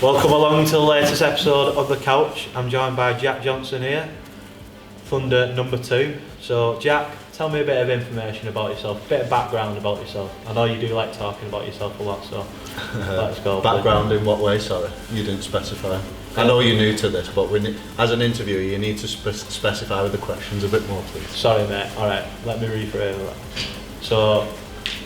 Welcome along to the latest episode of The Couch. I'm joined by Jack Johnson here, Thunder number 2. So Jack, tell me a bit of information about yourself, a bit of background about yourself. I know you do like talking about yourself a lot, so let's go. Background in what way, sorry? You didn't specify. I know you're new to this, but as an interviewer you need to specify with the questions a bit more, please. Sorry mate, alright, let me rephrase that. So,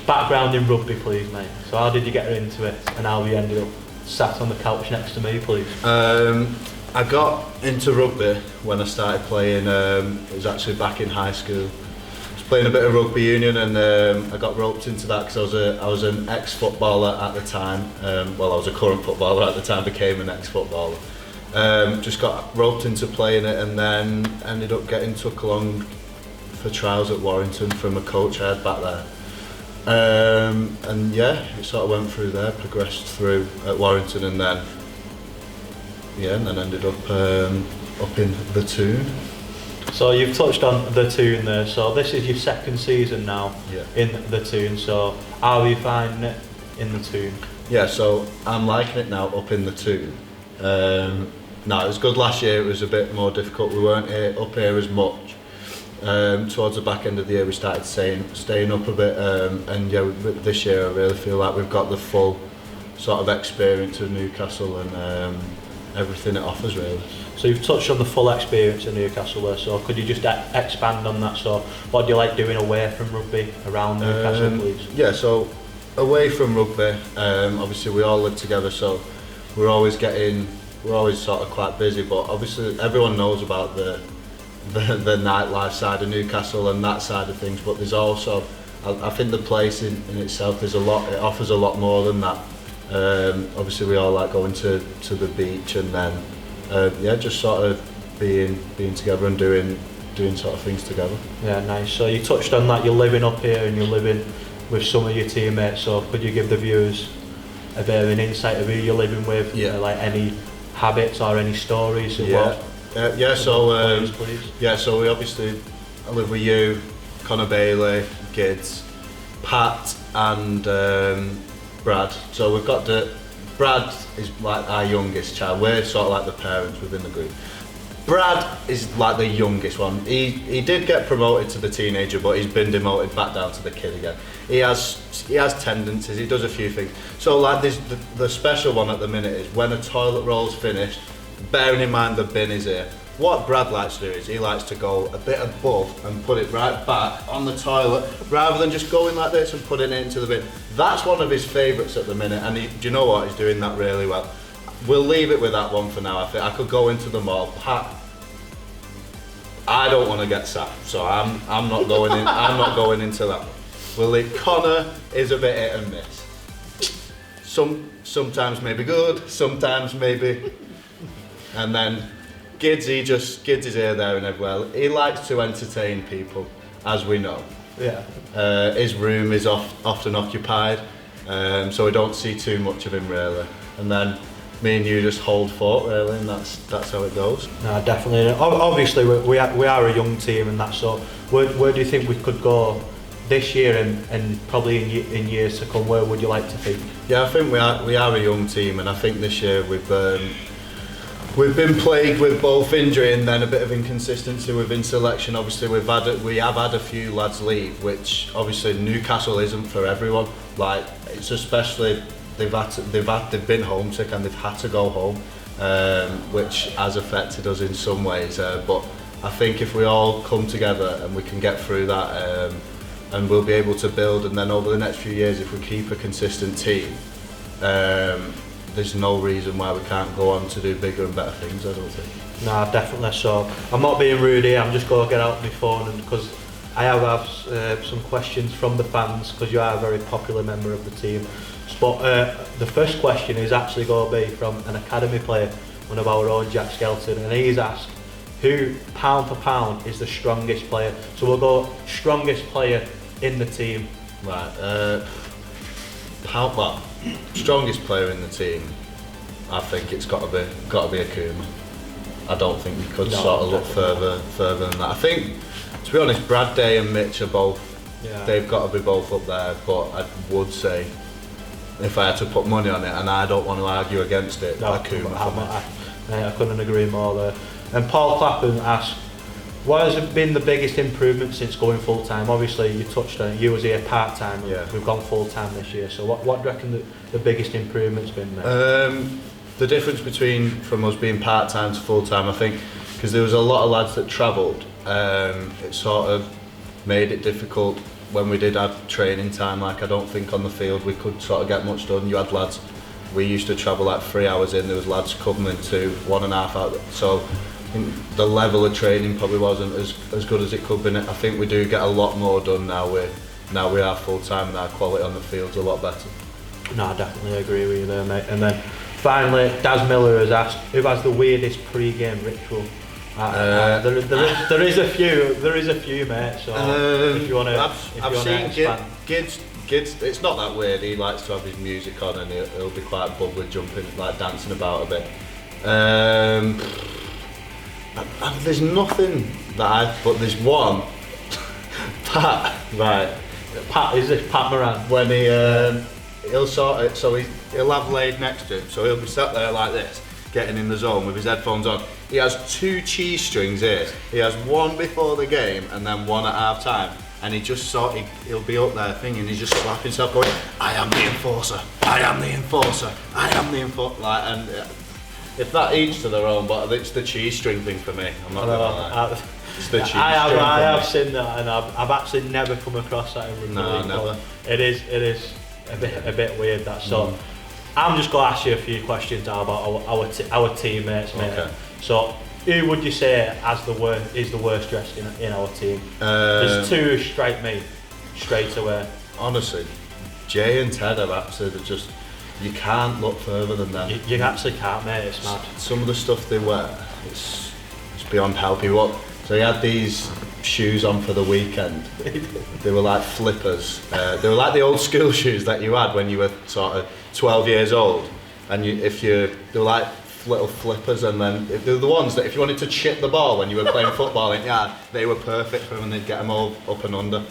background in rugby please mate. So how did you get into it and how you ended up sat on the couch next to me please? I got into rugby when I started playing, it was actually back in high school. I was playing a bit of rugby union and I got roped into that because I was an ex-footballer at the time. I was a current footballer at the time, became an ex-footballer. Just got roped into playing it and then ended up getting took along for trials at Warrington from a coach I had back there. And yeah, it sort of went through there, progressed through at Warrington and then ended up in the Toon. So you've touched on the Toon there, so this is your second season now in the Toon, so how are you finding it in the Toon? Yeah, so I'm liking it now up in the Toon. No, it was good last year, it was a bit more difficult, we weren't up here as much. Towards the back end of the year we started staying up a bit, and yeah, this year I really feel like we've got the full sort of experience of Newcastle and everything it offers really. So you've touched on the full experience of Newcastle there, so could you just expand on that? So what do you like doing away from rugby around Newcastle please? Yeah, so away from rugby, obviously we all live together, so we're always sort of quite busy, but obviously everyone knows about the nightlife side of Newcastle and that side of things, but there's also, I think the place in itself, it offers a lot more than that. Obviously we all like going to the beach and then just sort of being together and doing sort of things together. Yeah, nice. So you touched on that, you're living up here and you're living with some of your teammates, so could you give the viewers a bit of an insight of who you're living with, like any habits or any stories of so we obviously, I live with you, Connor Bailey, Gids, Pat and Brad. So we've got Brad is like our youngest child, we're sort of like the parents within the group. Brad is like the youngest one. He did get promoted to the teenager, but he's been demoted back down to the kid again. He has tendencies, he does a few things. So like this, the special one at the minute is when a toilet roll's finished, bearing in mind the bin is here, what Brad likes to do is he likes to go a bit above and put it right back on the toilet rather than just going like this and putting it into the bin. That's one of his favourites at the minute, and do you know what, he's doing that really well. We'll leave it with that one for now. I think I could go into the mall. Pat, I don't want to get sacked, so I'm not going in. I'm not going into that. We'll leave. Connor is a bit hit and miss. Sometimes maybe good, sometimes maybe. And then Gids is here, there and everywhere. He likes to entertain people, as we know. Yeah. His room is often occupied, so we don't see too much of him really. And then me and you just hold fort really, and that's how it goes. No, definitely. Obviously we are a young team and that, so where do you think we could go this year and probably in years to come? Where would you like to think? Yeah, I think we are a young team, and I think this year we've been plagued with both injury and then a bit of inconsistency within selection. Obviously we have had a few lads leave, which obviously Newcastle isn't for everyone. Like, it's especially they've been homesick and they've had to go home, which has affected us in some ways. But I think if we all come together and we can get through that, and we'll be able to build, and then over the next few years, if we keep a consistent team, there's no reason why we can't go on to do bigger and better things, I don't think. No, definitely. So I'm not being rude here, I'm just going to get out my phone, and because I have some questions from the fans, because you are a very popular member of the team. But the first question is actually going to be from an academy player, one of our own, Jack Skelton, and he's asked who, pound for pound, is the strongest player. So we'll go strongest player in the team. Right. Strongest player in the team, I think it's got to be Akuma. I don't think we could sort of look further than that. I think, to be honest, Brad Day and Mitch are both. Yeah. They've got to be both up there, but I would say if I had to put money on it, and I don't want to argue against it. No, I couldn't agree more there. And Paul Clapham asked, what has been the biggest improvement since going full time? Obviously, you touched on it. You was here part time. Yeah. We've gone full time this year. So what do you reckon the biggest improvement's been, mate? The difference between from us being part time to full time, I think, because there was a lot of lads that travelled. It sort of made it difficult when we did have training time. Like, I don't think on the field we could sort of get much done. You had lads, we used to travel like 3 hours in, there was lads coming to 1.5 hours. So I think the level of training probably wasn't as good as it could be. I think we do get a lot more done now we are full time, and our quality on the field's a lot better. No, I definitely agree with you there, mate. And then finally, Daz Miller has asked, who has the weirdest pre-game ritual? There is a few, mate. So if you want to, I've seen Gids. It's not that weird. He likes to have his music on, and he'll be quite bubbly, jumping, like dancing about a bit. There's nothing that but there's one. Pat, right? Is this Pat Moran? When he'll sort it, so he'll have Laid next to him, so he'll be sat there like this, getting in the zone with his headphones on. He has 2 cheese strings here. He has one before the game and then one at half time. And he just he'll be up there thinking, he's just slapping himself going, I am the enforcer, I am the enforcer, I am the enforcer. Like, and if that each to their own, but it's the cheese string thing for me. I'm not gonna lie. It's the cheese string. I have seen that, and I've actually never come across that in rugby. No, never. It is a bit weird, that. So I'm just going to ask you a few questions now about our teammates, mate. Okay. So who would you say is the worst dressed in our team? There's 2 who strike me straight away. Honestly, Jay and Ted are absolutely just, you can't look further than them. You actually can't, mate. It's mad. Some of the stuff they wear, it's beyond help you up. So he had these shoes on for the weekend. They were like flippers. They were like the old school shoes that you had when you were sort of 12 years old. And they were like little flippers, and then they were the ones that if you wanted to chip the ball when you were playing football in yard, they were perfect for him, and they'd get them all up and under.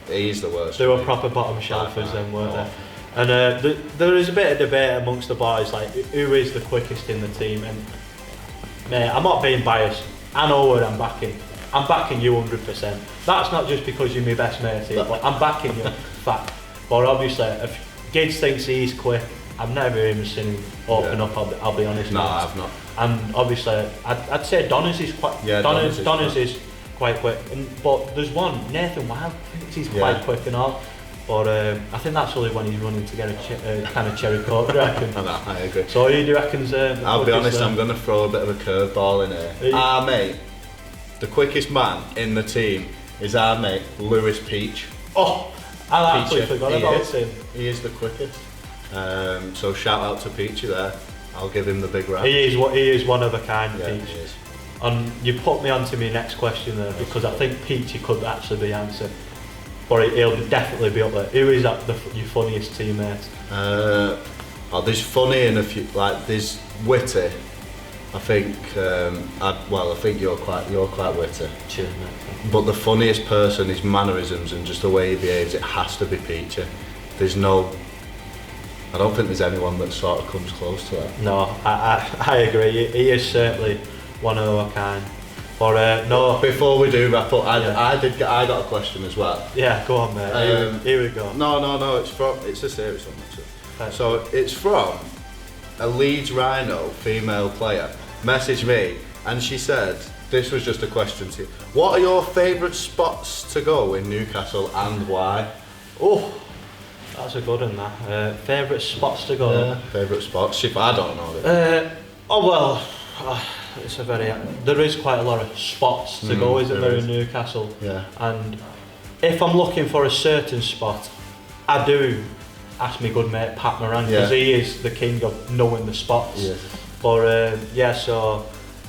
He's the worst. They were proper bottom shelfers then, weren't they? And there is a bit of debate amongst the boys, like who is the quickest in the team. And mate, I'm not being biased. I know what I'm backing. I'm backing you 100%. That's not just because you're my best mate, but I'm backing you. Fact. But obviously, if Gids thinks he's quick, I've never even seen him open up. I'll be honest. No, I've not. And obviously, I'd say Donners is quite. Yeah, Donners is quite quick. But there's one, Nathan Wild, thinks he's quite quick and all. But I think that's only when he's running to get a kind of cherry coke, I reckon. I agree. So who do you reckon's I'll be honest, I'm going to throw a bit of a curveball in here. Mate, the quickest man in the team is our mate, Lewis Peach. Oh, I actually forgot about him. He is the quickest. So shout out to Peachy there. I'll give him the big rap. He is one of a kind, yeah, Peach. He is. And you put me onto my next question there, because I think Peachy could actually be answered. But he'll definitely be up there. Who is your funniest teammate? There's funny and a few, like there's witty. I think I think you're quite witty. Cheers, mate. But the funniest person, his mannerisms and just the way he behaves, it has to be Peachy. I don't think there's anyone that sort of comes close to that. No, I agree. He is certainly one of a kind. But no. Before we do wrap up, I got a question as well. Yeah, go on, mate. Here we go. No. It's a serious one. Actually. So it's from a Leeds Rhino female player. Messaged me, and she said, this was just a question to you. What are your favourite spots to go in Newcastle and why? Oh, that's a good one, that. Favourite spots to go? Yeah, favourite spots. If I don't know it. There is quite a lot of spots to go, isn't there, in Newcastle? Yeah. And if I'm looking for a certain spot, I do ask my good mate Pat Moran, because he is the king of knowing the spots. Yes. But so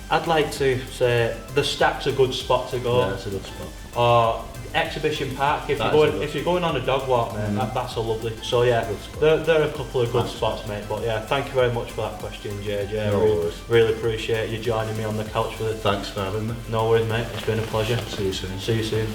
I'd like to say the Stack's a good spot to go. Yeah, it's a good spot. Or Exhibition Park, if you're going on a dog walk, mate, that's a lovely. So yeah, there are a couple of good spots, mate. But yeah, thank you very much for that question, JJ. No really appreciate you joining me on the couch for the. Thanks for having me. No worries, mate. It's been a pleasure. See you soon. See you soon.